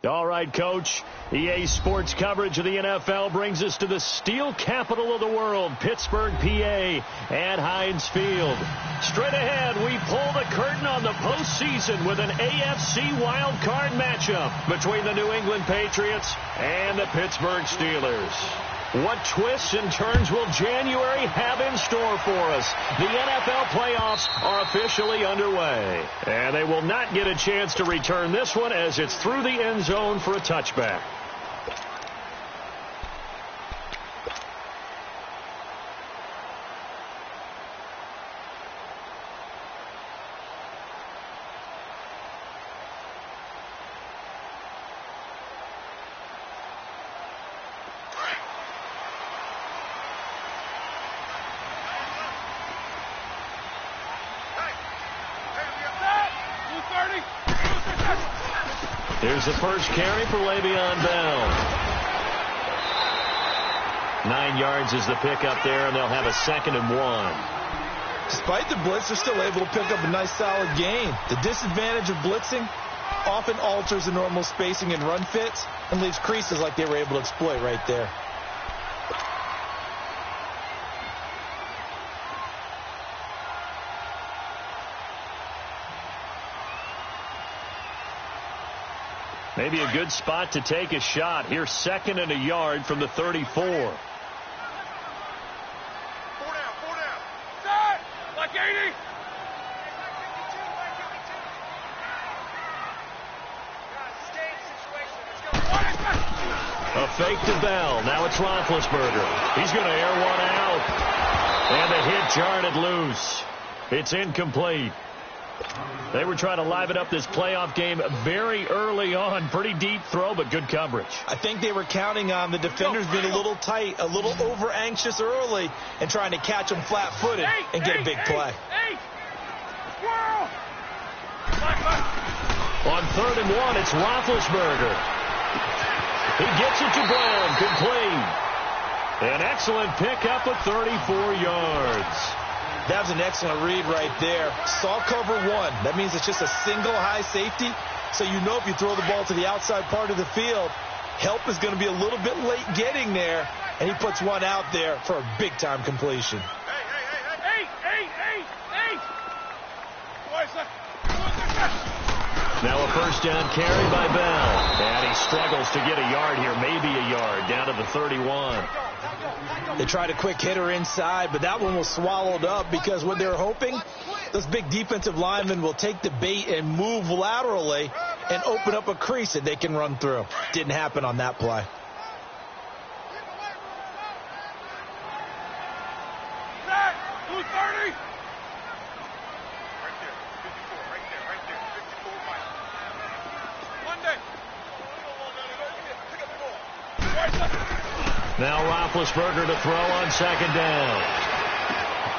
All right, Coach. EA Sports coverage of the NFL brings us to the steel capital of the world, Pittsburgh, PA, at Heinz Field. Straight ahead, we pull the curtain on the postseason with an AFC wildcard matchup between the New England Patriots and the Pittsburgh Steelers. What twists and turns will January have in store for us? The NFL playoffs are officially underway, and they will not get a chance to return this one as it's through the end zone for a touchback. Here's the first carry for Le'Veon Bell. 9 yards is the pickup there, and they'll have a 2nd and 1. Despite the blitz, they're still able to pick up a nice, solid gain. The disadvantage of blitzing often alters the normal spacing and run fits and leaves creases like they were able to exploit right there. Maybe a good spot to take a shot. Here's 2nd and a yard from the 34. 4 down. Set! Like 80! A fake to Bell. Now it's Roethlisberger. He's going to air one out. And the hit jarred it loose. It's incomplete. They were trying to liven up this playoff game very early on. Pretty deep throw, but good coverage. I think they were counting on the defenders being a little tight, a little over-anxious early, and trying to catch them flat-footed and get a big play. On 3rd and 1, it's Roethlisberger. He gets it to Brown, complete. An excellent pickup of 34 yards. That was an excellent read right there. Saw cover 1. That means it's just a single high safety. So you know if you throw the ball to the outside part of the field, help is going to be a little bit late getting there. And he puts one out there for a big-time completion. Now a first down carry by Bell. And he struggles to get a yard here, maybe a yard, down to the 31. They tried a quick hitter inside, but that one was swallowed up because what they're hoping, those big defensive linemen will take the bait and move laterally and open up a crease that they can run through. Didn't happen on that play. Now Roethlisberger to throw on 2nd down.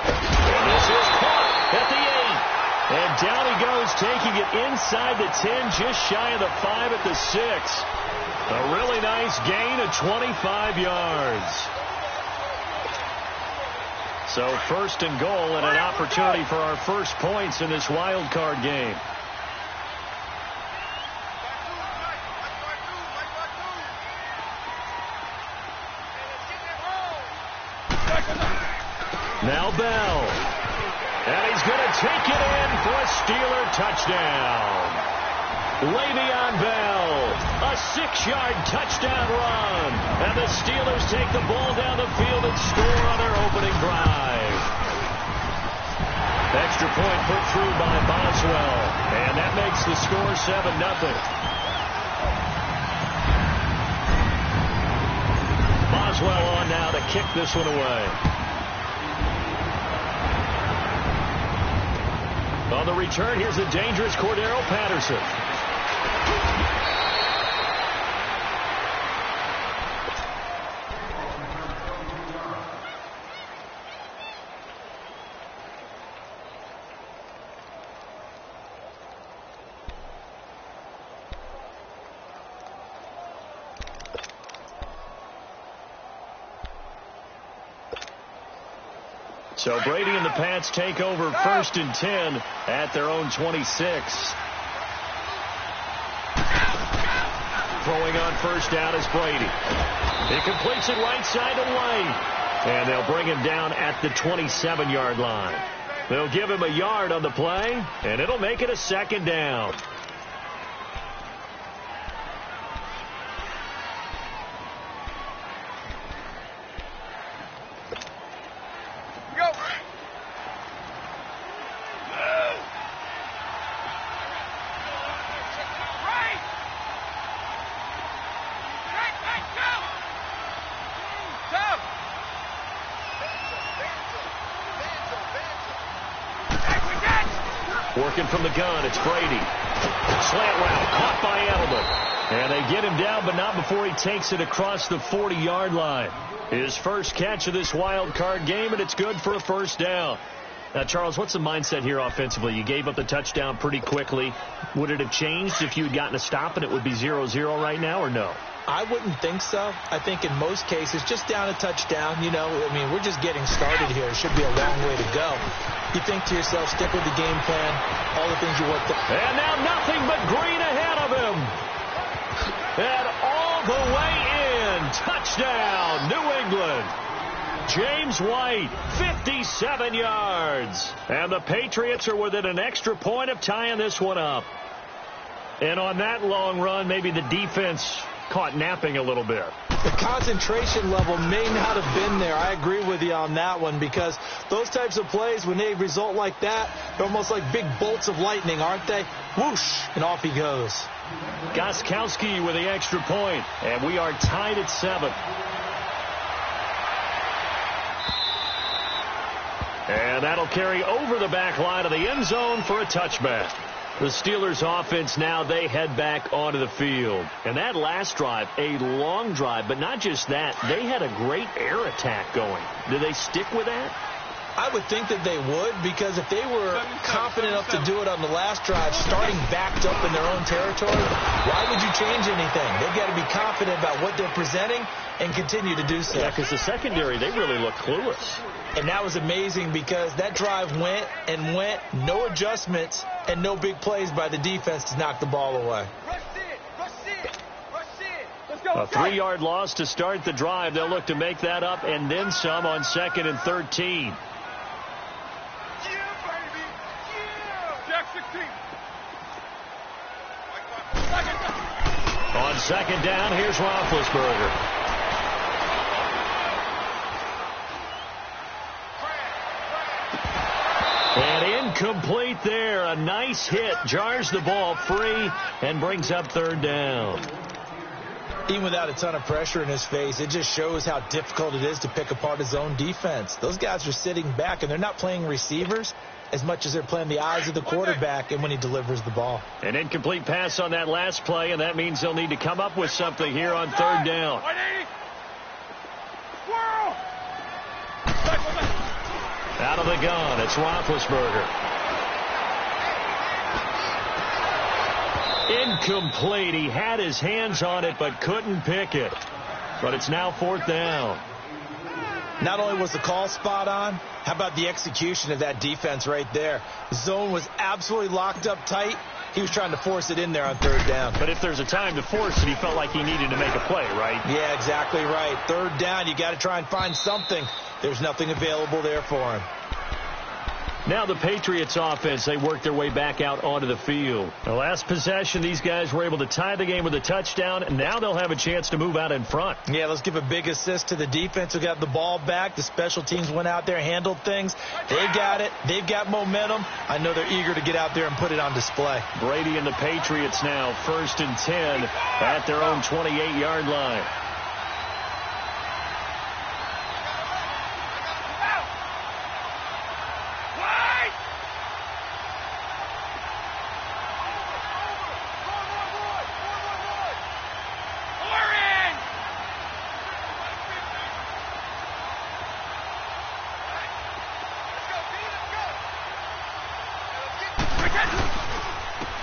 And this is caught at the 8. And down he goes, taking it inside the 10, just shy of the 5 at the 6. A really nice gain of 25 yards. So 1st and goal and an opportunity for our first points in this wild card game. Now Bell. And he's going to take it in for a Steeler touchdown. Le'Veon Bell, a 6-yard touchdown run. And the Steelers take the ball down the field and score on their opening drive. Extra point put through by Boswell. And that makes the score 7-0. Boswell on now to kick this one away. On the return, here's the dangerous Cordero Patterson. So Brady and the Pats take over 1st and 10 at their own 26. Throwing on first down is Brady. He completes it right side to White. And they'll bring him down at the 27-yard line. They'll give him a yard on the play, and it'll make it a second down. Working from the gun, it's Brady. Slant route, caught by Edelman. And they get him down, but not before he takes it across the 40-yard line. His first catch of this wild card game, and it's good for a first down. Now, Charles, what's the mindset here offensively? You gave up the touchdown pretty quickly. Would it have changed if you had gotten a stop and it would be 0-0 right now, or no? I wouldn't think so. I think in most cases, just down a touchdown, you know, I mean, we're just getting started here. It should be a long way to go. You think to yourself, stick with the game plan, all the things you worked on. And now nothing but green ahead of him. And all the way in. Touchdown, New England. James White, 57 yards. And the Patriots are within an extra point of tying this one up. And on that long run, maybe the defense caught napping a little bit. The concentration level may not have been there. I agree with you on that one, because those types of plays, when they result like that, they're almost like big bolts of lightning, aren't they? Whoosh, and off he goes. Gostkowski with the extra point, and we are tied at 7. And that'll carry over the back line of the end zone for a touchback. The Steelers offense now, they head back onto the field. And that last drive, a long drive, but not just that, they had a great air attack going. Do they stick with that? I would think that they would, because if they were confident enough to do it on the last drive, starting backed up in their own territory, why would you change anything? They've got to be confident about what they're presenting and continue to do so. Yeah, because the secondary, they really look clueless. And that was amazing, because that drive went and went, no adjustments, and no big plays by the defense to knock the ball away. A 3-yard loss to start the drive. They'll look to make that up and then some on 2nd and 13. Yeah, baby. Yeah. Jack 16. On 2nd down, here's Roethlisberger. And incomplete there. A nice hit. Jars the ball free and brings up 3rd down. Even without a ton of pressure in his face, it just shows how difficult it is to pick apart his own defense. Those guys are sitting back, and they're not playing receivers as much as they're playing the eyes of the quarterback and when he delivers the ball. An incomplete pass on that last play, and that means they'll need to come up with something here on 3rd down. Out of the gun, it's Roethlisberger. Incomplete. He had his hands on it but couldn't pick it. But it's now 4th down. Not only was the call spot on, how about the execution of that defense right there? The zone was absolutely locked up tight. He was trying to force it in there on 3rd down. But if there's a time to force it, he felt like he needed to make a play, right? Yeah, exactly right. 3rd down, you got to try and find something. There's nothing available there for him. Now the Patriots offense, they work their way back out onto the field. The last possession, these guys were able to tie the game with a touchdown, and now they'll have a chance to move out in front. Yeah, let's give a big assist to the defense who got the ball back. The special teams went out there, handled things. They got it. They've got momentum. I know they're eager to get out there and put it on display. Brady and the Patriots now 1st and 10 at their own 28-yard line.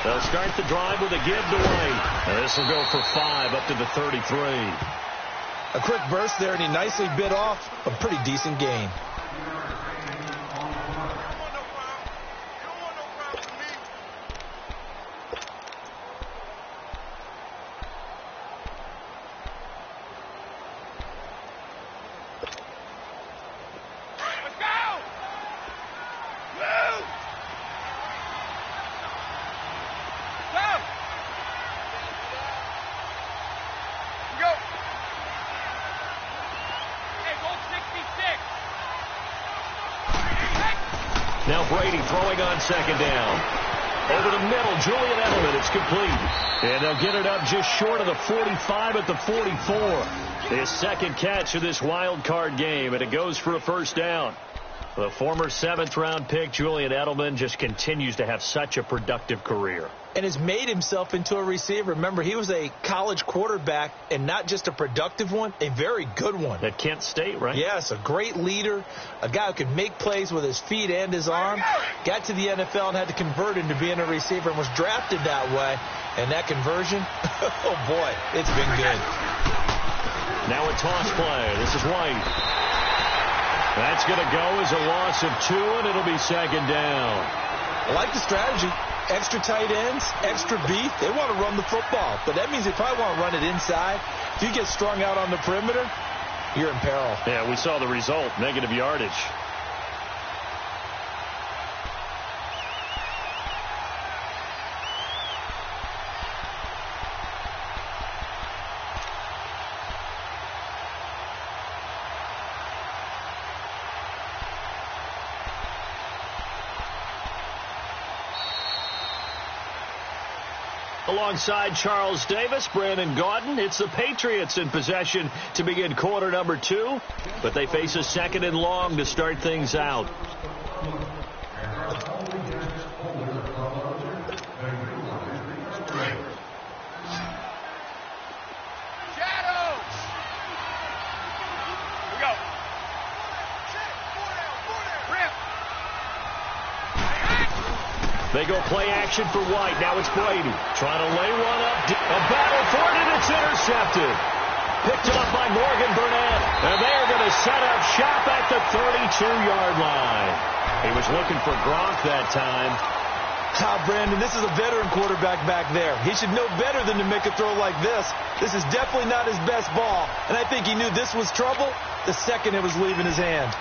They'll start the drive with a give to White. And this will go for 5 up to the 33. A quick burst there, and he nicely bit off a pretty decent gain. Now Brady throwing on second down. Over the middle, Julian Edelman. It's complete. And they'll get it up just short of the 45 at the 44. His second catch of this wild card game, and it goes for a first down. The former 7th-round pick, Julian Edelman, just continues to have such a productive career. And has made himself into a receiver. Remember, he was a college quarterback, and not just a productive one, a very good one. At Kent State, right? Yes, a great leader, a guy who could make plays with his feet and his arm. Got to the NFL and had to convert into being a receiver and was drafted that way. And that conversion, oh boy, it's been good. Now a toss play. This is White. That's going to go as a loss of 2, and it'll be second down. I like the strategy. Extra tight ends, extra beef. They want to run the football, but that means they probably want to run it inside. If you get strung out on the perimeter, you're in peril. Yeah, we saw the result, negative yardage. Alongside Charles Davis, Brandon Gaudin, it's the Patriots in possession to begin quarter number 2, but they face a second and long to start things out. They go play action for White. Now it's Brady trying to lay one up. A battle for it, and it's intercepted. Picked up by Morgan Burnett. And they're going to set up shop at the 32-yard line. He was looking for Gronk that time. Brandon, this is a veteran quarterback back there. He should know better than to make a throw like this. This is definitely not his best ball. And I think he knew this was trouble the second it was leaving his hand.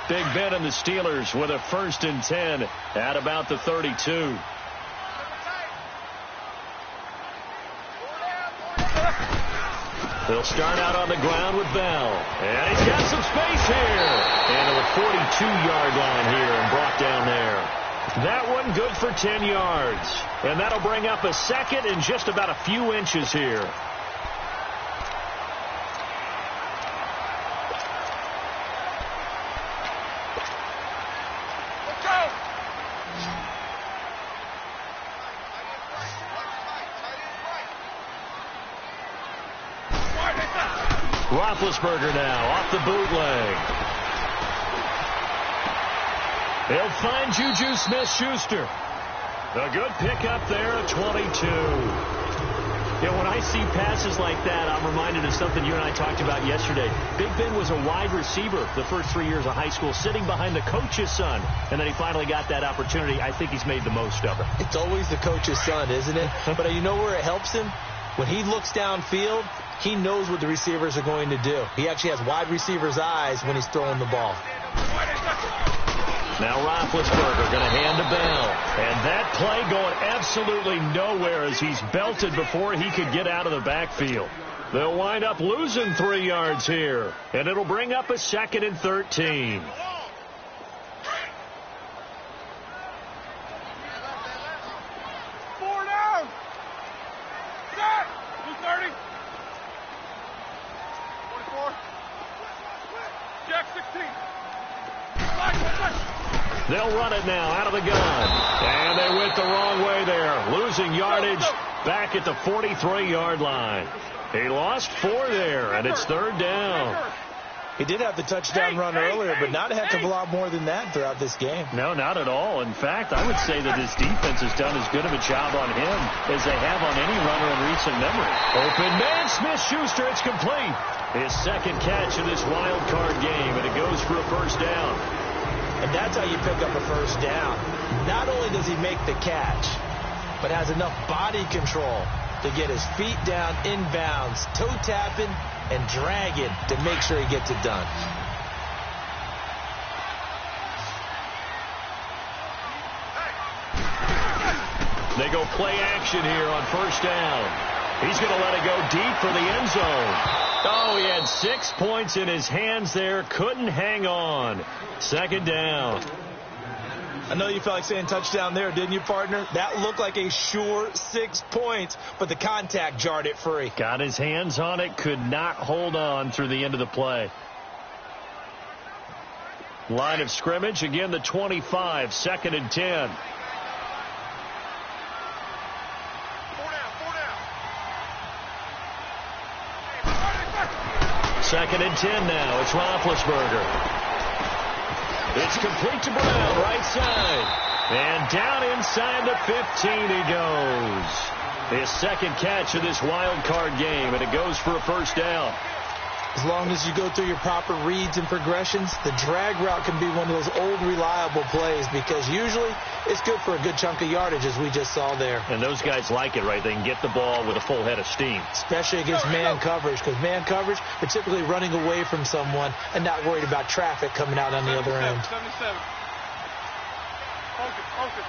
Big Ben and the Steelers with a 1st and 10 at about the 32. They'll start out on the ground with Bell. And he's got some space here. And to the 42-yard line here and brought down there. That one good for 10 yards. And that'll bring up a second and just about a few inches here. Roethlisberger now off the bootleg. They'll find Juju Smith-Schuster. A good pickup there at 22. Yeah, when I see passes like that, I'm reminded of something you and I talked about yesterday. Big Ben was a wide receiver the first 3 years of high school, sitting behind the coach's son. And then he finally got that opportunity. I think he's made the most of it. It's always the coach's son, isn't it? But you know where it helps him? When he looks downfield, he knows what the receivers are going to do. He actually has wide receivers' eyes when he's throwing the ball. Now Roethlisberger going to hand to Bell. And that play going absolutely nowhere as he's belted before he could get out of the backfield. They'll wind up losing 3 yards here. And it'll bring up a 2nd and 13. They'll run it now out of the gun. And they went the wrong way there. Losing yardage back at the 43-yard line. He lost 4 there, and it's 3rd down. He did have the touchdown run earlier, but not a heck of a lot more than that throughout this game. No, not at all. In fact, I would say that his defense has done as good of a job on him as they have on any runner in recent memory. Open man, Smith-Schuster, it's complete. His 2nd catch of this wild card game, and it goes for a first down. And that's how you pick up a first down. Not only does he make the catch, but has enough body control to get his feet down inbounds, toe tapping, and dragging to make sure he gets it done. They go play action here on first down. He's going to let it go deep for the end zone. Oh, he had 6 points in his hands there. Couldn't hang on. Second down. I know you felt like saying touchdown there, didn't you, partner? That looked like a sure 6 points, but the contact jarred it free. Got his hands on it, could not hold on through the end of the play. Line of scrimmage, again the 25, 2nd and 10. Second and 10 now. It's Roethlisberger. It's complete to Brown, right side. And down inside the 15 he goes. His second catch of this wild card game, and it goes for a first down. As long as you go through your proper reads and progressions, the drag route can be one of those old reliable plays because usually it's good for a good chunk of yardage, as we just saw there. And those guys like it, right? They can get the ball with a full head of steam. Especially against man coverage, because man coverage, they're typically running away from someone and not worried about traffic coming out on the other end. 77. Focus.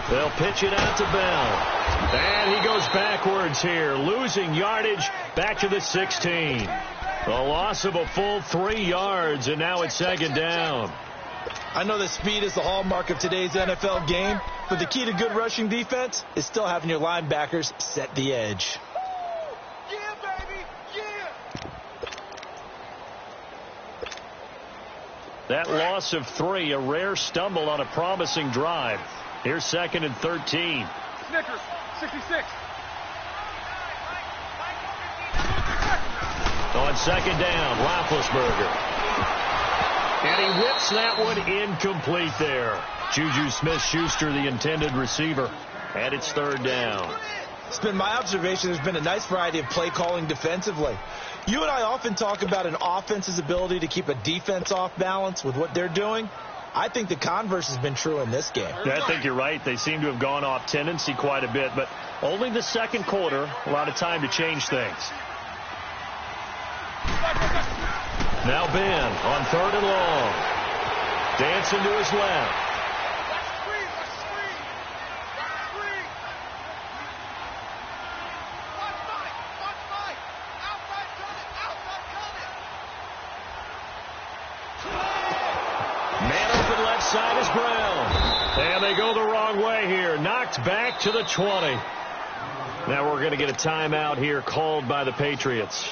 They'll pitch it out to Bell. And he goes backwards here, losing yardage back to the 16. A loss of a full 3 yards, and now it's second down. I know that speed is the hallmark of today's NFL game, but the key to good rushing defense is still having your linebackers set the edge. Yeah, baby, yeah. That loss of 3, a rare stumble on a promising drive. Here's 2nd and 13. Snickers, 66. On second down, Roethlisberger. And he whips that one incomplete there. Juju Smith-Schuster, the intended receiver. And it's third down. It's been my observation there's been a nice variety of play calling defensively. You and I often talk about an offense's ability to keep a defense off balance with what they're doing. I think the converse has been true in this game. Yeah, I think you're right. They seem to have gone off tendency quite a bit, but only the second quarter, a lot of time to change things. Now Ben on 3rd and long. Dancing to his left. Side is Brown. And they go the wrong way here. Knocked back to the 20. Now we're going to get a timeout here called by the Patriots.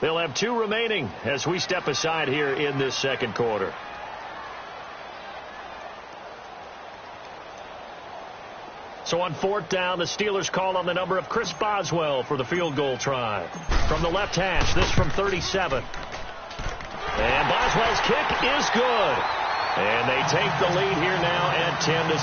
They'll have 2 remaining as we step aside here in this second quarter. So on 4th down, the Steelers call on the number of Chris Boswell for the field goal try. From the left hash, this from 37. And Boswell's kick is good. And they take the lead here now at 10-7.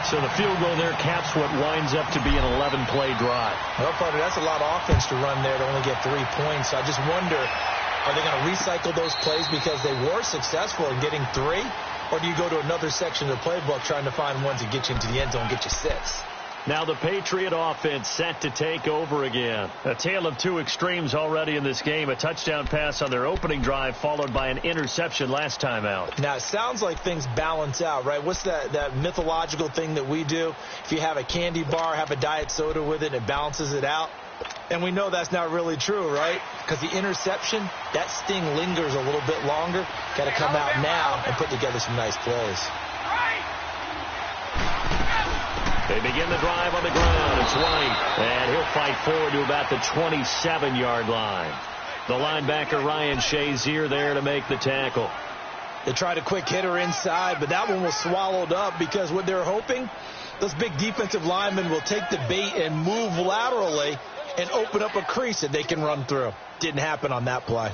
So the field goal there caps what winds up to be an 11-play drive. Well, partner, that's a lot of offense to run there to only get 3 points. So I just wonder, are they going to recycle those plays because they were successful in getting 3? Or do you go to another section of the playbook trying to find ones that get you into the end zone and get you 6? Now the Patriot offense set to take over again. A tale of 2 extremes already in this game. A touchdown pass on their opening drive followed by an interception last time out. Now it sounds like things balance out, right? What's that mythological thing that we do? If you have a candy bar, have a diet soda with it, it balances it out. And we know that's not really true, right? Because the interception, that sting lingers a little bit longer. Got to come out now and put together some nice plays. They begin the drive on the ground. It's White, and he'll fight forward to about the 27-yard line. The linebacker, Ryan Shazier, there to make the tackle. They tried a quick hitter inside, but that one was swallowed up because what they're hoping, those big defensive linemen will take the bait and move laterally and open up a crease that they can run through. Didn't happen on that play.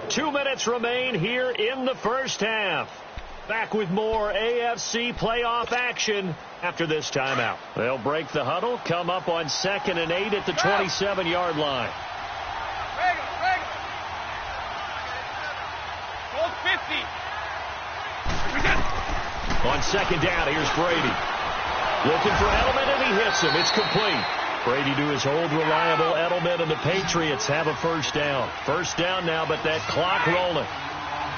Two minutes remain here in the first half. Back with more AFC playoff action after this timeout. They'll break the huddle, come up on 2nd and 8 at the 27-yard line. Hold 50. On second down, here's Brady. Looking for Edelman, and he hits him. It's complete. Brady to his old reliable Edelman, and the Patriots have a first down. First down now, but that clock rolling.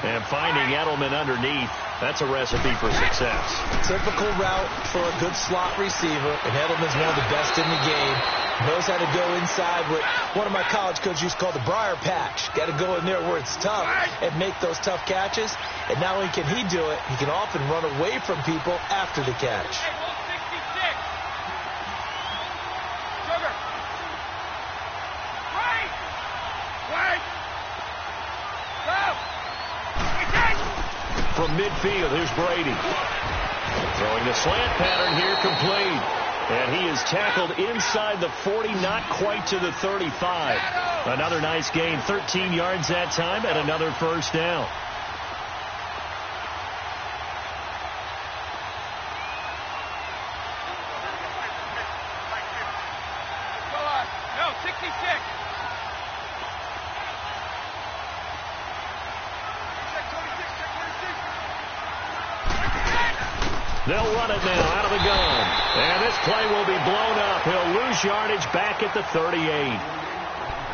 And finding Edelman underneath, that's a recipe for success. Typical route for a good slot receiver, and Edelman's one of the best in the game. Knows how to go inside what one of my college coaches used to call the briar patch. Got to go in there where it's tough and make those tough catches. And not only can he do it, he can often run away from people after the catch. From midfield, here's Brady. Throwing the slant pattern here, complete. And he is tackled inside the 40, not quite to the 35. Another nice gain, 13 yards that time, and another first down. No, 66. They'll run it now out of the gun. And this play will be blown up. He'll lose yardage back at the 38.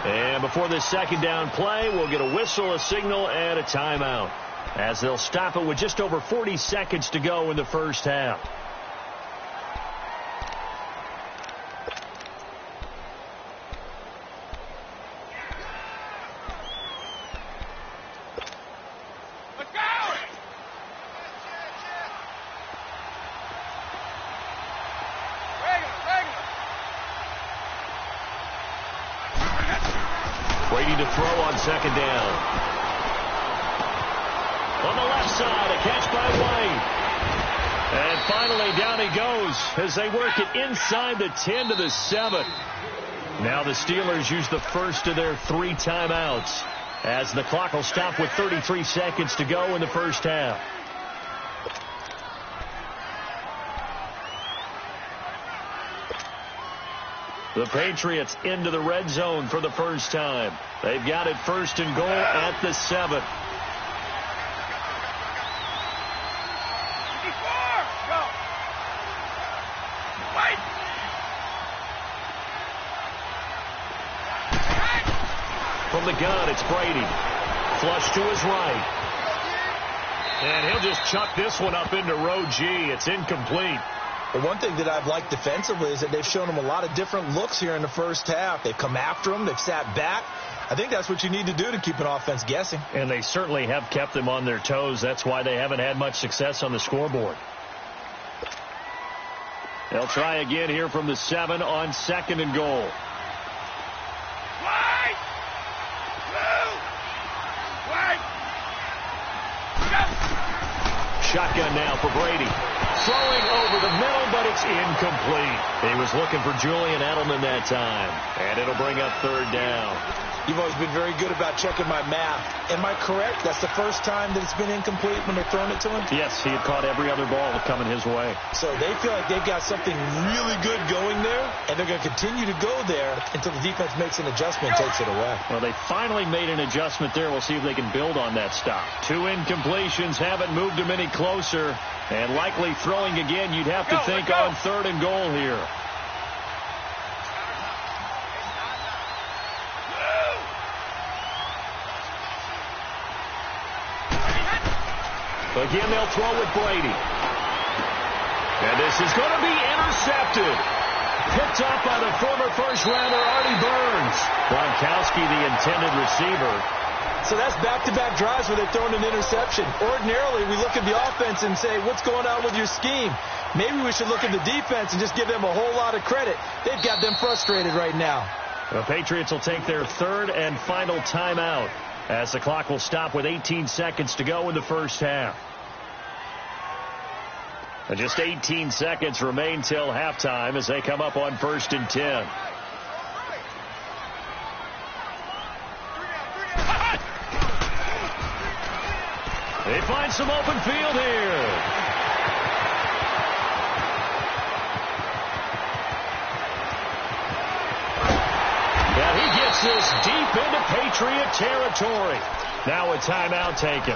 And before this second down play, we'll get a whistle, a signal, and a timeout, as they'll stop it with just over 40 seconds to go in the first half. Brady to throw on second down. On the left side, a catch by White. And finally, down he goes as they work it inside the 10 to the 7. Now the Steelers use the first of their 3 timeouts, as the clock will stop with 33 seconds to go in the first half. The Patriots into the red zone for the first time. They've got it first and goal at the 7. From the gun, it's Brady. Flush to his right. And he'll just chuck this one up into row G. It's incomplete. But one thing that I've liked defensively is that they've shown him a lot of different looks here in the first half. They've come after him. They've sat back. I think that's what you need to do to keep an offense guessing. And they certainly have kept them on their toes. That's why they haven't had much success on the scoreboard. They'll try again here from the 7 on second and goal. Shotgun now for Brady. Throwing over the middle, but it's incomplete. He was looking for Julian Edelman that time. And it'll bring up third down. You've always been very good about checking my math. Am I correct? That's the first time that it's been incomplete when they're throwing it to him? Yes, he had caught every other ball coming his way. So they feel like they've got something really good going there, and they're going to continue to go there until the defense makes an adjustment and takes it away. Well, they finally made an adjustment there. We'll see if they can build on that stop. 2 incompletions haven't moved them any closer. And likely throwing again, you'd have to think on third and goal here. Again, they'll throw with Brady. And this is going to be intercepted. Picked up by the former first-rounder Artie Burns. Gronkowski, the intended receiver. So that's back-to-back drives where they're throwing an interception. Ordinarily, we look at the offense and say, what's going on with your scheme? Maybe we should look at the defense and just give them a whole lot of credit. They've got them frustrated right now. The Patriots will take their third and final timeout, as the clock will stop with 18 seconds to go in the first half. And just 18 seconds remain till halftime as they come up on 1st and 10. They find some open field here. And he gets this deep into Patriot territory. Now a timeout taken.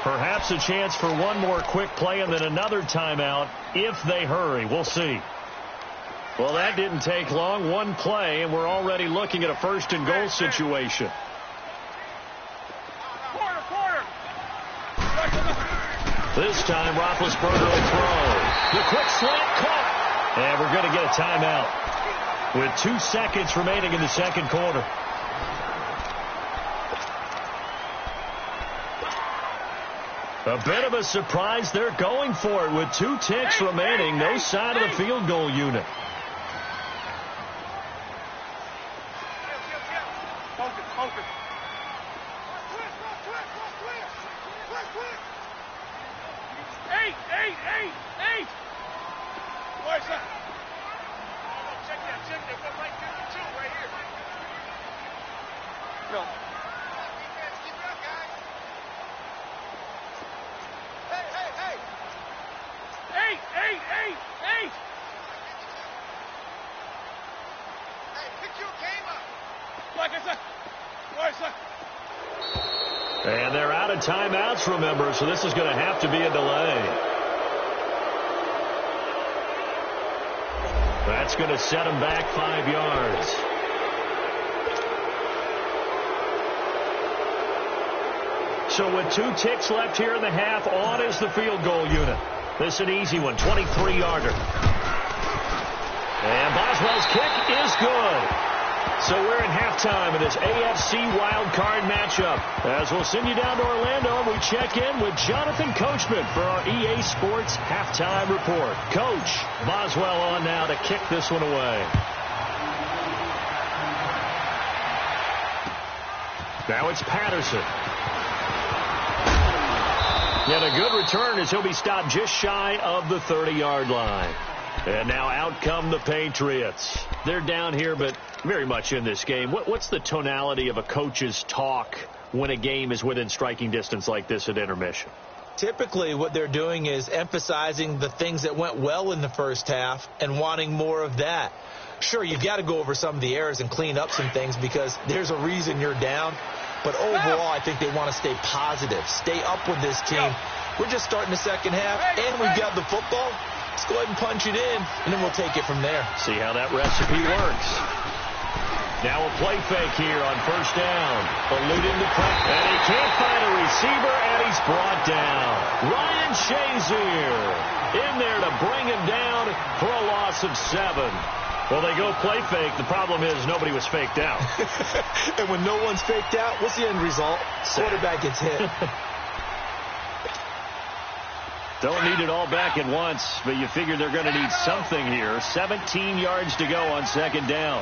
Perhaps a chance for one more quick play and then another timeout if they hurry. We'll see. Well, that didn't take long. One play, and we're already looking at a first-and-goal situation. This time, Roethlisberger will throw. The quick slant caught. And we're going to get a timeout with 2 seconds remaining in the second quarter. A bit of a surprise. They're going for it with 2 ticks remaining. No sign of the field goal unit. And they're out of timeouts, remember, so this is going to have to be a delay. That's going to set them back 5 yards. So with 2 ticks left here in the half, on is the field goal unit. This is an easy one, 23-yarder. And Boswell's kick is good. So we're in halftime in this AFC wildcard matchup. As we'll send you down to Orlando, and we check in with Jonathan Coachman for our EA Sports halftime report. Coach, Boswell on now to kick this one away. Now it's Patterson. And a good return as he'll be stopped just shy of the 30-yard line. And now out come the Patriots. They're down here, but very much in this game. What's the tonality of a coach's talk when a game is within striking distance like this at intermission? Typically, what they're doing is emphasizing the things that went well in the first half and wanting more of that. Sure, you've got to go over some of the errors and clean up some things because there's a reason you're down. But overall, I think they want to stay positive, stay up with this team. We're just starting the second half, and we've got the football. Let's go ahead and punch it in, and then we'll take it from there. See how that recipe works. Now a play fake here on first down. Eluding the pressure, and he can't find a receiver, and he's brought down. Ryan Shazier in there to bring him down for a loss of 7. Well, they go play fake. The problem is nobody was faked out. And when no one's faked out, what's the end result? Quarterback gets hit. Don't need it all back at once, but you figure they're going to need something here. 17 yards to go on second down.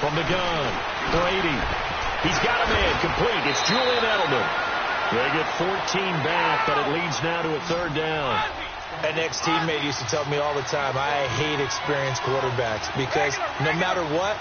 From the gun, Brady. He's got a man complete. It's Julian Edelman. They get 14 back, but it leads now to a third down. An ex-teammate used to tell me all the time, I hate experienced quarterbacks because no matter what,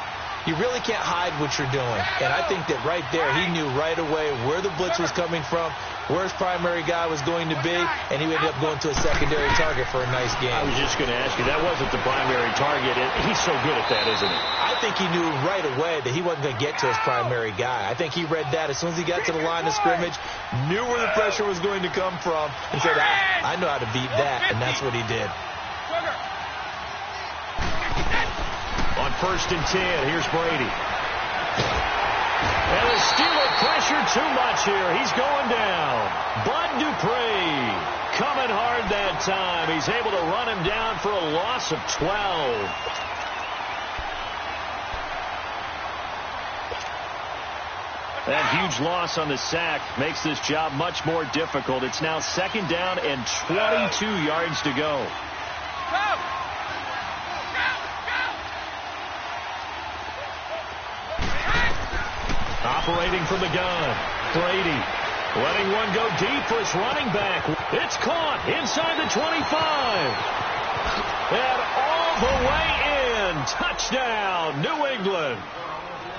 you really can't hide what you're doing. And I think that right there, he knew right away where the blitz was coming from, where his primary guy was going to be, and he ended up going to a secondary target for a nice game. I was just going to ask you, that wasn't the primary target. He's so good at that, isn't he? I think he knew right away that he wasn't going to get to his primary guy. I think he read that as soon as he got to the line of scrimmage, knew where the pressure was going to come from, and said, I know how to beat that, and that's what he did. On first and 10, here's Brady. And the Steelers pressure too much here. He's going down. Bud Dupree coming hard that time. He's able to run him down for a loss of 12. That huge loss on the sack makes this job much more difficult. It's now second down and 22 yards to go. Operating from the gun, Brady letting one go deep for his running back. It's caught inside the 25. And all the way in. Touchdown, New England.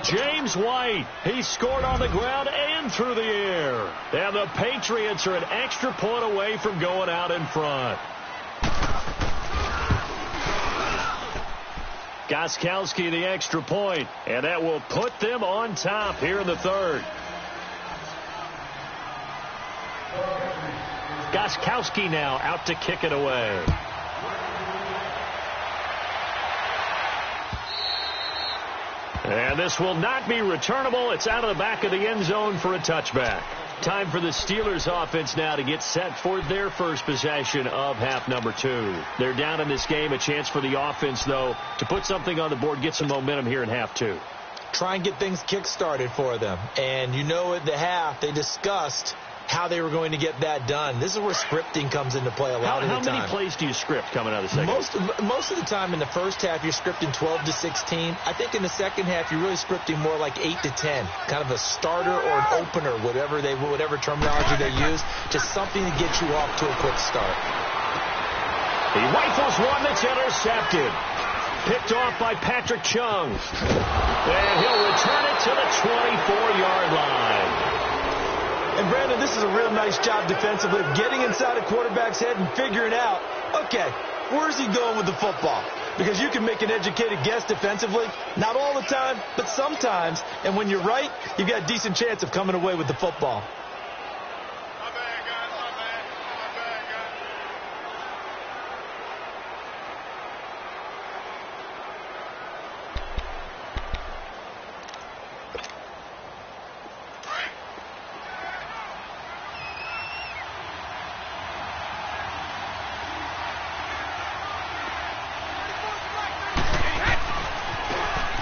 James White, he scored on the ground and through the air. And the Patriots are an extra point away from going out in front. Gostkowski the extra point, and that will put them on top here in the third. Gostkowski now out to kick it away. And this will not be returnable. It's out of the back of the end zone for a touchback. Time for the Steelers offense now to get set for their first possession of half number 2. They're down in this game. A chance for the offense, though, to put something on the board, get some momentum here in half 2. Try and get things kick-started for them. And you know at the half they discussed how they were going to get that done. This is where scripting comes into play a lot of the time. How many plays do you script coming out of the second? Most of the time in the first half, you're scripting 12 to 16. I think in the second half, you're really scripting more like 8 to 10, kind of a starter or an opener, whatever terminology they use, just something to get you off to a quick start. He rifles one that's intercepted. Picked off by Patrick Chung. And he'll return it to the 24-yard line. And, Brandon, this is a real nice job defensively of getting inside a quarterback's head and figuring out, okay, where's he going with the football? Because you can make an educated guess defensively, not all the time, but sometimes. And when you're right, you've got a decent chance of coming away with the football.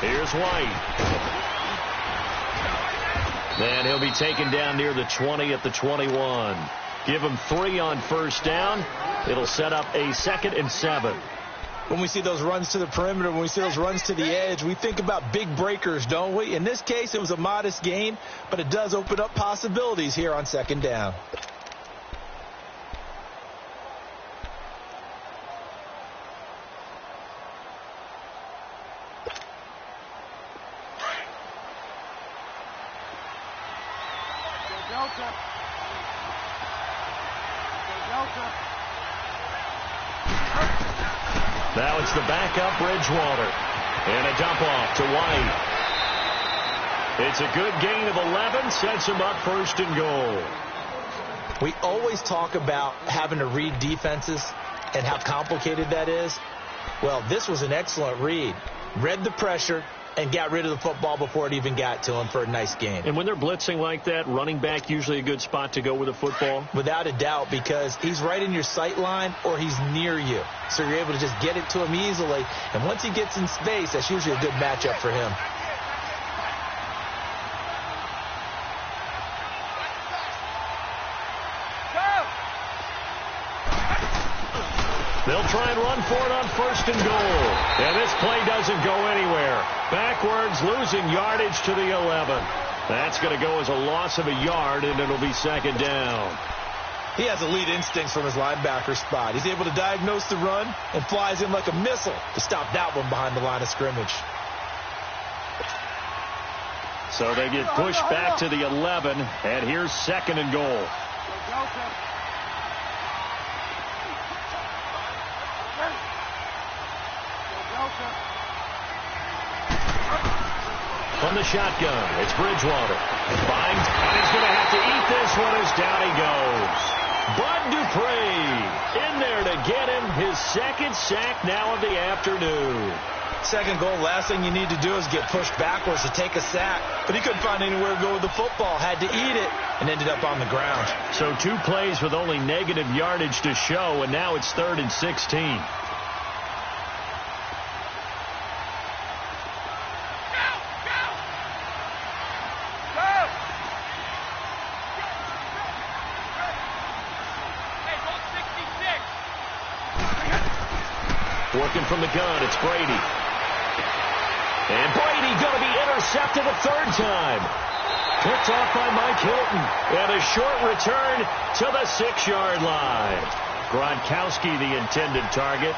Here's White. Then he'll be taken down near the 20 at the 21. Give him 3 on first down. It'll set up a 2nd and 7. When we see those runs to the perimeter, when we see those runs to the edge, we think about big breakers, don't we? In this case, it was a modest gain, but it does open up possibilities here on 2nd down. Now it's the backup Bridgewater. And a dump off to White. It's a good gain of 11. Sets him up 1st and goal. We always talk about having to read defenses and how complicated that is. Well, this was an excellent read. Read the pressure and got rid of the football before it even got to him for a nice gain. And when they're blitzing like that, running back usually a good spot to go with the football? Without a doubt, because he's right in your sight line or he's near you. So you're able to just get it to him easily. And once he gets in space, that's usually a good matchup for him. They'll try and run for it on 1st and goal. And this play doesn't go anywhere. Backwards, losing yardage to the 11. That's going to go as a loss of a yard, and it'll be 2nd down. He has elite instincts from his linebacker spot. He's able to diagnose the run and flies in like a missile to stop that one behind the line of scrimmage. So they get pushed back to the 11, and here's 2nd and goal. From the shotgun, it's Bridgewater. Finds, and he's going to have to eat this one as down he goes. Bud Dupree in there to get him his 2nd sack now of the afternoon. 2nd goal, last thing you need to do is get pushed backwards to take a sack. But he couldn't find anywhere to go with the football, had to eat it, and ended up on the ground. So 2 plays with only negative yardage to show, and now it's 3rd and 16. Working from the gun, it's Brady. And Brady going to be intercepted a 3rd time. Picked off by Mike Hilton. And a short return to the 6-yard line. Gronkowski, the intended target.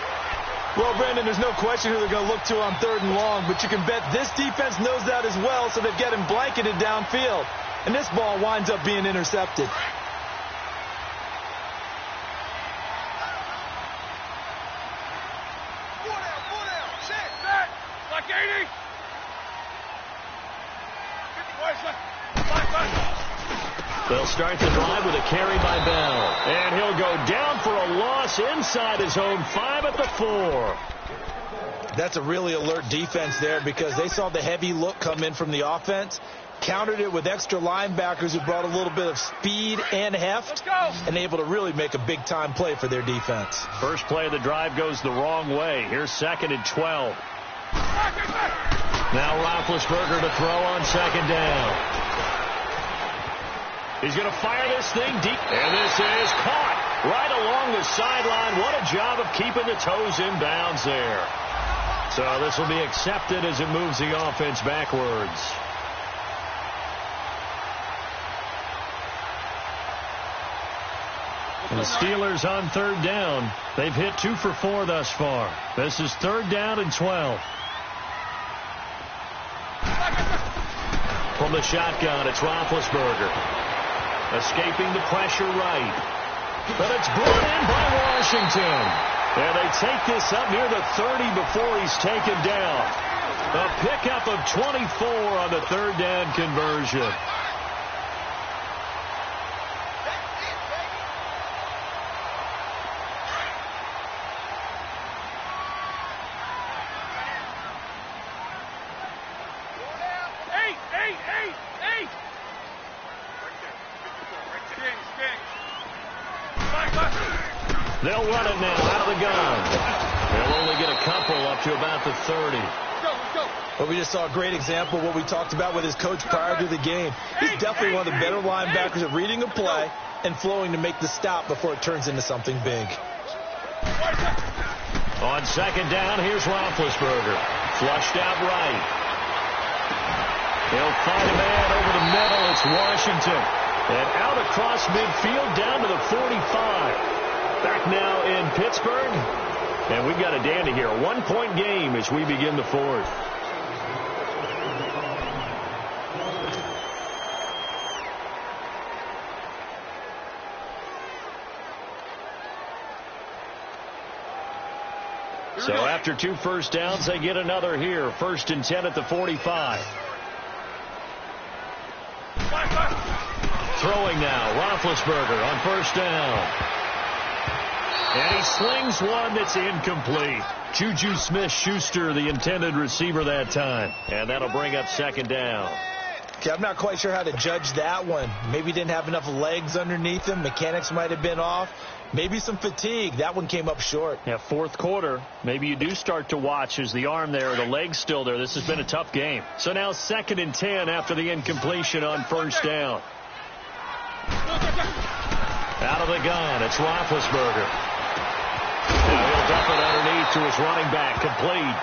Well, Brandon, there's no question who they're going to look to on 3rd and long, but you can bet this defense knows that as well, so they've got him blanketed downfield. And this ball winds up being intercepted. They'll start the drive with a carry by Bell. And he'll go down for a loss inside his own 5 at the 4. That's a really alert defense there because they saw the heavy look come in from the offense, countered it with extra linebackers who brought a little bit of speed and heft, and able to really make a big-time play for their defense. First play of the drive goes the wrong way. Here's 2nd and 12. Now Roethlisberger to throw on 2nd down. He's going to fire this thing deep, and this is caught right along the sideline. What a job of keeping the toes in bounds there. So this will be accepted as it moves the offense backwards. And the Steelers on 3rd down. They've hit 2 for 4 thus far. This is 3rd down and 12. From the shotgun, it's Roethlisberger. Escaping the pressure right. But it's brought in by Washington. And they take this up near the 30 before he's taken down. A pickup of 24 on the 3rd down conversion. They'll run it now out of the gun. They'll only get a couple up to about the 30. But we just saw a great example of what we talked about with his coach prior to the game. He's definitely one of the better linebackers at reading a play and flowing to make the stop before it turns into something big. On 2nd down, here's Roethlisberger. Flushed out right. He'll find a man over the middle. It's Washington. And out across midfield down to the 45. Back now in Pittsburgh. And we've got a dandy here. A 1-point game as we begin the 4th. So after 2 first downs, they get another here. 1st and 10 at the 45. Throwing now. Roethlisberger on 1st down. And he slings one that's incomplete. Juju Smith-Schuster, the intended receiver that time. And that'll bring up 2nd down. Okay, I'm not quite sure how to judge that one. Maybe didn't have enough legs underneath him. Mechanics might have been off. Maybe some fatigue. That one came up short. Yeah, 4th quarter. Maybe you do start to watch as the arm there, the leg's still there. This has been a tough game. So now 2nd and 10 after the incompletion on 1st down. Out of the gun, it's Roethlisberger. Now he'll dump it underneath to his running back, complete.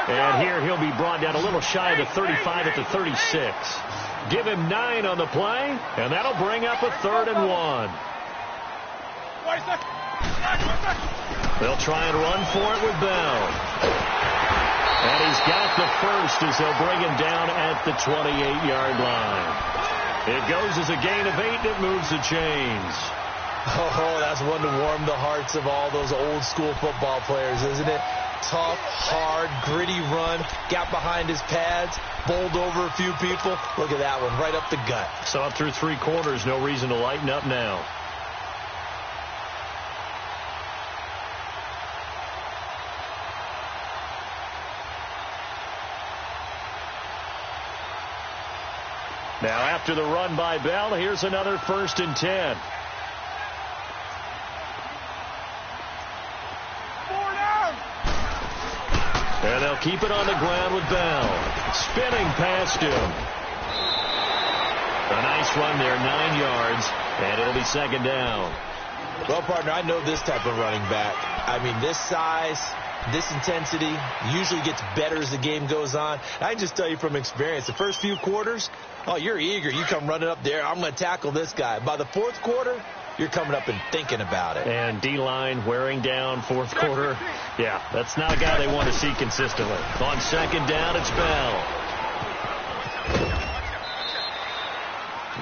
And here he'll be brought down a little shy of the 35 at the 36. Give him 9 on the play, and that'll bring up a 3rd and 1. They'll try and run for it with Bell. And he's got the first as they'll bring him down at the 28-yard line. It goes as a gain of 8 that moves the chains. Oh, that's one to warm the hearts of all those old-school football players, isn't it? Tough, hard, gritty run, got behind his pads, bowled over a few people. Look at that one, right up the gut. Saw it through 3 quarters, no reason to lighten up now. Now after the run by Bell, here's another 1st and 10. And they'll keep it on the ground with Bell. Spinning past him. A nice run there, 9 yards, and it'll be 2nd down. Well, partner, I know this type of running back. I mean, this size, this intensity usually gets better as the game goes on. I can just tell you from experience, the first few quarters, oh, you're eager. You come running up there, I'm going to tackle this guy. By the 4th quarter, you're coming up and thinking about it. And D-line wearing down 4th quarter. Yeah, that's not a guy they want to see consistently. On 2nd down, it's Bell.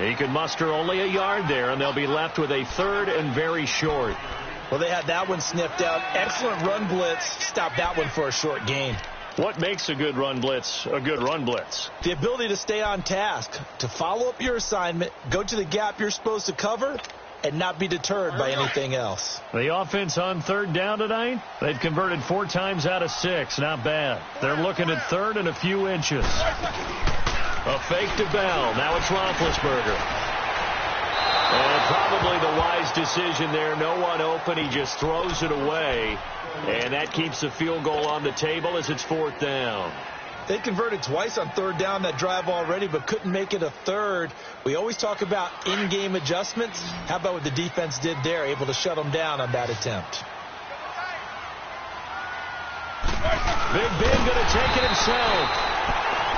He can muster only a yard there, and they'll be left with a 3rd and very short. Well, they had that one sniffed out. Excellent run blitz. Stopped that one for a short gain. What makes a good run blitz a good run blitz? The ability to stay on task, to follow up your assignment, go to the gap you're supposed to cover, and not be deterred by anything else. The offense on third down tonight, they've converted 4 times out of 6. Not bad. They're looking at third and a few inches. A fake to Bell. Now it's Roethlisberger. And probably the wise decision there. No one open. He just throws it away. And that keeps the field goal on the table as it's 4th down. They converted twice on third down that drive already, but couldn't make it a third. We always talk about in-game adjustments. How about what the defense did there, able to shut them down on that attempt? Big Ben going to take it himself.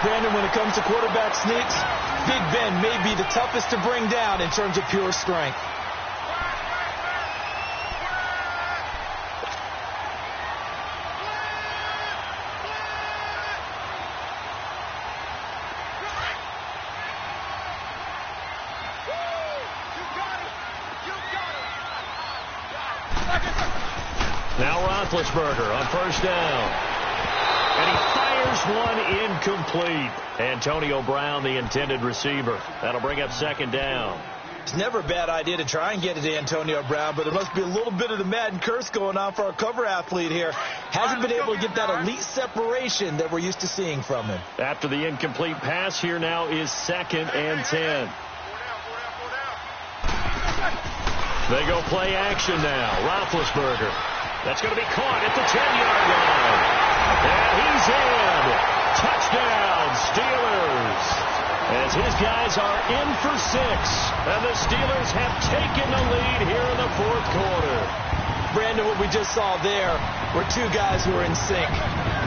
Brandon, when it comes to quarterback sneaks, Big Ben may be the toughest to bring down in terms of pure strength. Now Roethlisberger on first down. And he fires one incomplete. Antonio Brown, the intended receiver. That'll bring up 2nd down. It's never a bad idea to try and get it to Antonio Brown, but there must be a little bit of the Madden curse going on for our cover athlete here. Hasn't been able to get that elite separation that we're used to seeing from him. After the incomplete pass, here now is 2nd and 10. They go play action now. Roethlisberger. That's going to be caught at the 10-yard line. And he's in. Touchdown, Steelers. As his guys are in for 6. And the Steelers have taken the lead here in the 4th quarter. Brandon, what we just saw there were 2 guys who are in sync.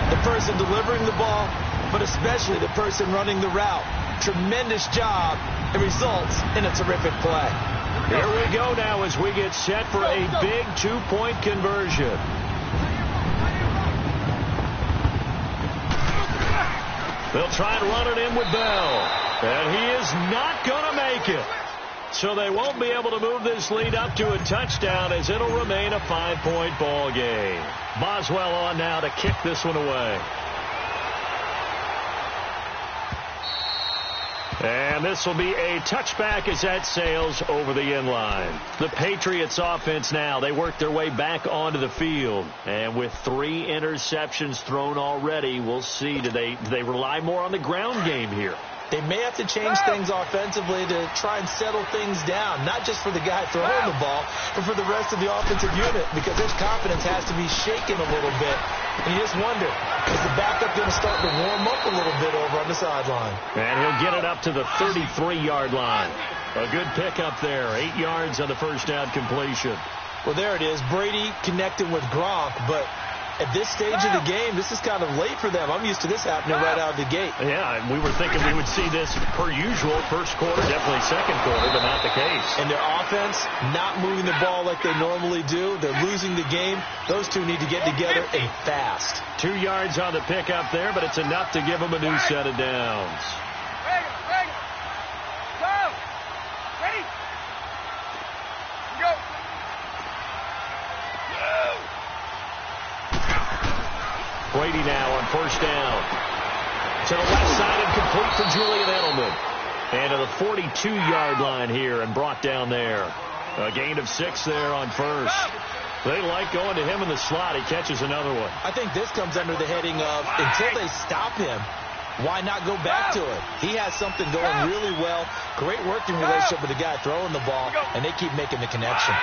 The person delivering the ball, but especially the person running the route. Tremendous job. It results in a terrific play. Here we go now as we get set for a big 2-point conversion. They'll try and run it in with Bell. And he is not going to make it. So they won't be able to move this lead up to a touchdown as it'll remain a 5-point ball game. Boswell on now to kick this one away. And this will be a touchback as that sails over the end line. The Patriots offense now, they work their way back onto the field. And with 3 interceptions thrown already, we'll see. Do they rely more on the ground game here? They may have to change things offensively to try and settle things down, not just for the guy throwing the ball, but for the rest of the offensive unit, because their confidence has to be shaken a little bit. And you just wonder, is the backup going to start to warm up a little bit over on the sideline? And he'll get it up to the 33-yard line. A good pickup there, 8 yards on the first down completion. Well, there it is. Brady connecting with Gronk, but at this stage of the game, this is kind of late for them. I'm used to this happening right out of the gate. Yeah, and we were thinking we would see this per usual, first quarter, definitely second quarter, but not the case. And their offense not moving the ball like they normally do. They're losing the game. Those two need to get together and fast. 2 yards on the pickup there, but it's enough to give them a new set of downs. Go! Ready? Go! Brady now on first down. To the left side and complete for Julian Edelman. And to the 42-yard line here and brought down there. A gain of 6 there on first. They like going to him in the slot. He catches another one. I think this comes under the heading of, until they stop him, why not go back to it? He has something going really well. Great working relationship with the guy throwing the ball, and they keep making the connection.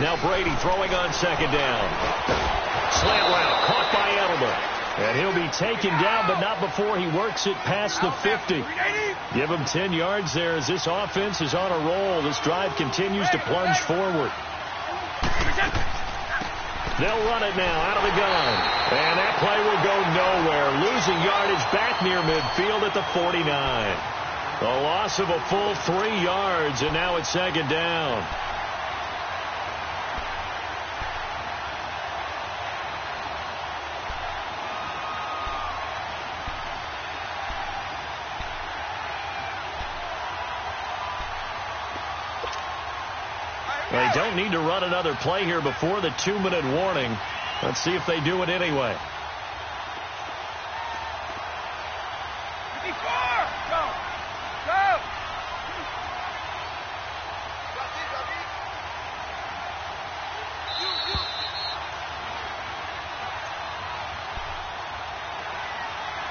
Now Brady throwing on second down. Slant route caught by Edelman. And he'll be taken down, but not before he works it past the 50. Give him 10 yards there as this offense is on a roll. This drive continues to plunge forward. They'll run it now out of the gun. And that play will go nowhere. Losing yardage back near midfield at the 49. A loss of a full 3 yards, and now it's second down. They don't need to run another play here before the 2-minute warning. Let's see if they do it anyway.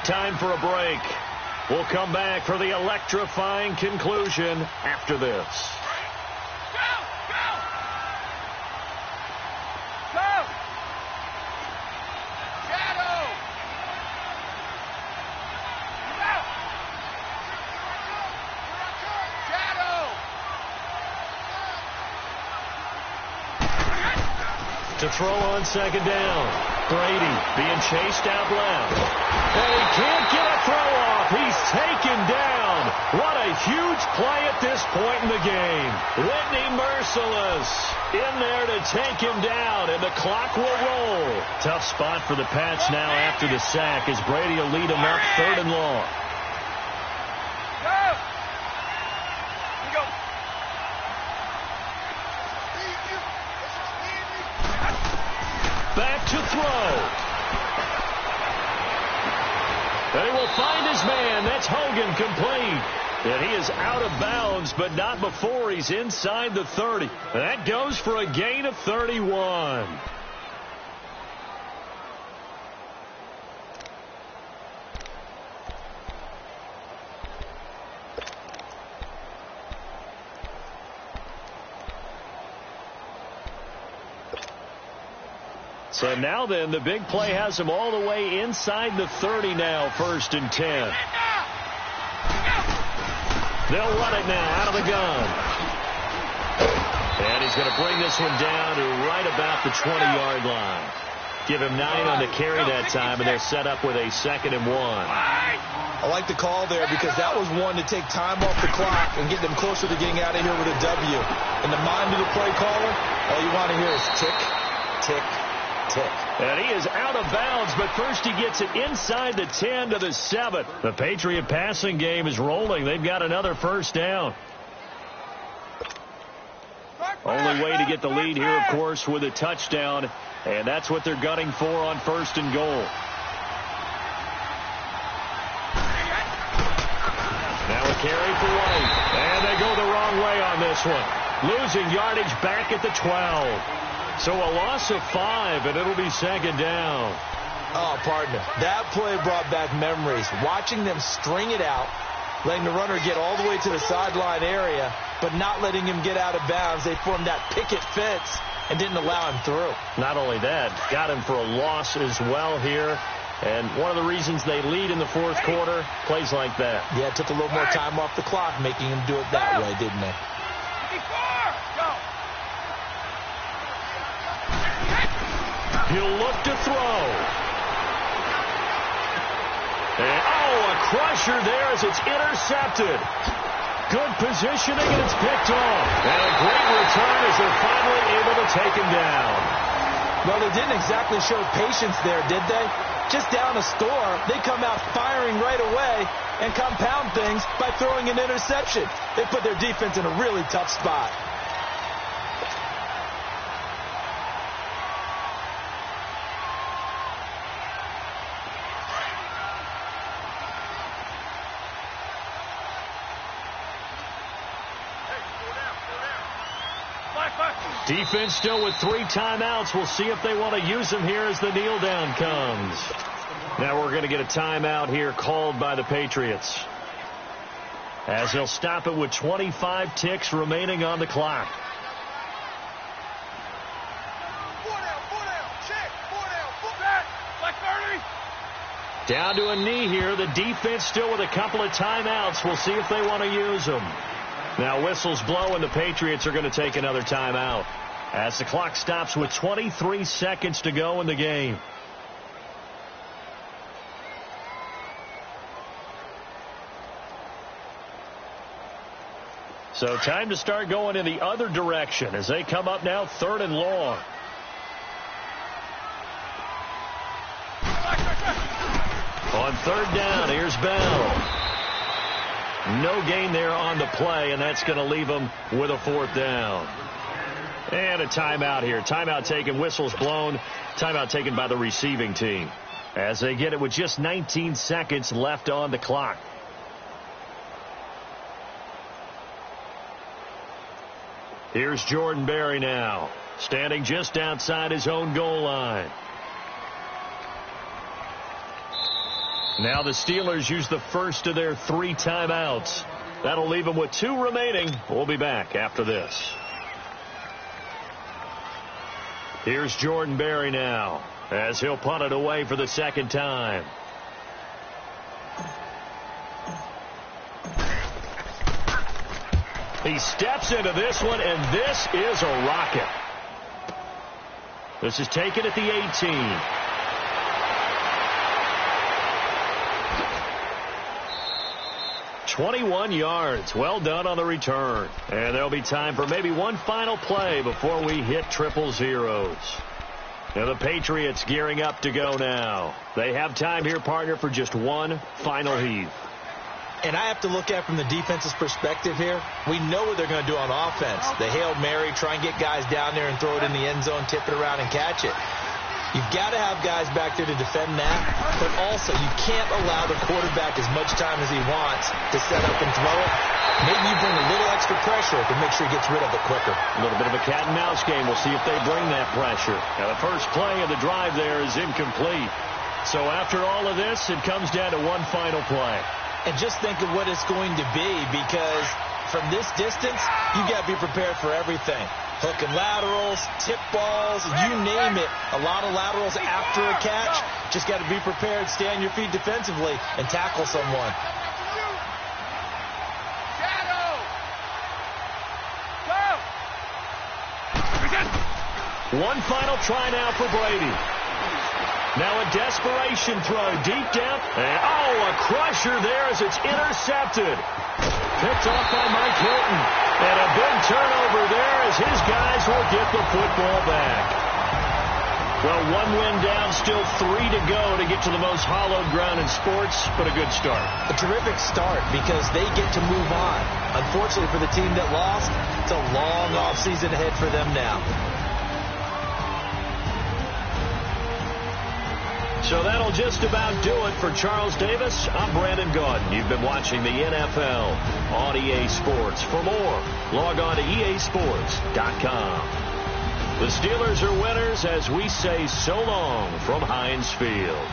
Time for a break. We'll come back for the electrifying conclusion after this. To throw on second down. Brady being chased out left. And he can't get a throw off. He's taken down. What a huge play at this point in the game. Whitney merciless in there to take him down, and the clock will roll. Tough spot for the Pats now after the sack as Brady will lead him up 3rd and long. Back to throw. And he will find his man. That's Hogan, complete. And he is out of bounds, but not before he's inside the 30. And that goes for a gain of 31. So now then, the big play has him all the way inside the 30 now, 1st and 10. They'll run it now out of the gun. And he's going to bring this one down to right about the 20-yard line. Give him 9 on the carry that time, and they're set up with a 2nd and 1. I like the call there because that was one to take time off the clock and get them closer to getting out of here with a W. In the mind of the play caller, all you want to hear is tick, tick, tick. And he is out of bounds, but first he gets it inside the 10 to the 7. The Patriot passing game is rolling. They've got another 1st down. Only way to get the lead here, of course, with a touchdown, and that's what they're gunning for on 1st and goal. Now a carry for White, and they go the wrong way on this one. Losing yardage back at the 12. So a loss of 5, and it'll be 2nd down. Oh, partner, that play brought back memories. Watching them string it out, letting the runner get all the way to the sideline area, but not letting him get out of bounds. They formed that picket fence and didn't allow him through. Not only that, got him for a loss as well here. And one of the reasons they lead in the 4th quarter, plays like that. Yeah, it took a little more time off the clock, making him do it that way, didn't they? He'll look to throw. And, a crusher there as it's intercepted. Good positioning, and it's picked off. And a great return as they're finally able to take him down. Well, they didn't exactly show patience there, did they? Just down a score, they come out firing right away and compound things by throwing an interception. They put their defense in a really tough spot. Defense still with 3 timeouts. We'll see if they want to use them here as the kneel down comes. Now we're going to get a timeout here called by the Patriots, as they'll stop it with 25 ticks remaining on the clock. Down to a knee here. The defense still with a couple of timeouts. We'll see if they want to use them. Now whistles blow, and the Patriots are going to take another timeout as the clock stops with 23 seconds to go in the game. So time to start going in the other direction as they come up now 3rd and long. On 3rd down, here's Bell. No gain there on the play, and that's going to leave them with a 4th down. And a timeout here. Timeout taken, whistles blown. Timeout taken by the receiving team, as they get it with just 19 seconds left on the clock. Here's Jordan Berry now, standing just outside his own goal line. Now the Steelers use the first of their 3 timeouts. That'll leave them with 2 remaining. We'll be back after this. Here's Jordan Berry now, as he'll punt it away for the second time. He steps into this one, and this is a rocket. This is taken at the 18. "21 yards. Well done on the return. And there'll be time for maybe one final play before we hit triple zeros. And the Patriots gearing up to go now. They have time here, partner, for just one final heave. And I have to look at it from the defense's perspective here. We know what they're going to do on offense. The Hail Mary, try and get guys down there and throw it in the end zone, tip it around and catch it. You've got to have guys back there to defend that, but also you can't allow the quarterback as much time as he wants to set up and throw it. Maybe you bring a little extra pressure to make sure he gets rid of it quicker. A little bit of a cat and mouse game. We'll see if they bring that pressure. Now the first play of the drive there is incomplete. So after all of this, it comes down to one final play. And just think of what it's going to be, because from this distance, you got to be prepared for everything. Hook and laterals, tip balls, you name it. A lot of laterals after a catch. Just got to be prepared, stay on your feet defensively, and tackle someone. One final try now for Brady. Now a desperation throw deep down. And, a crusher there as it's intercepted. Picked off by Mike Hilton. And a big turnover there as his guys will get the football back. Well, 1 win down, still 3 to go to get to the most hallowed ground in sports, but a good start. A terrific start because they get to move on. Unfortunately for the team that lost, it's a long offseason ahead for them now. So that'll just about do it for Charles Davis. I'm Brandon Gaudin. You've been watching the NFL on EA Sports. For more, log on to easports.com. The Steelers are winners as we say so long from Heinz Field.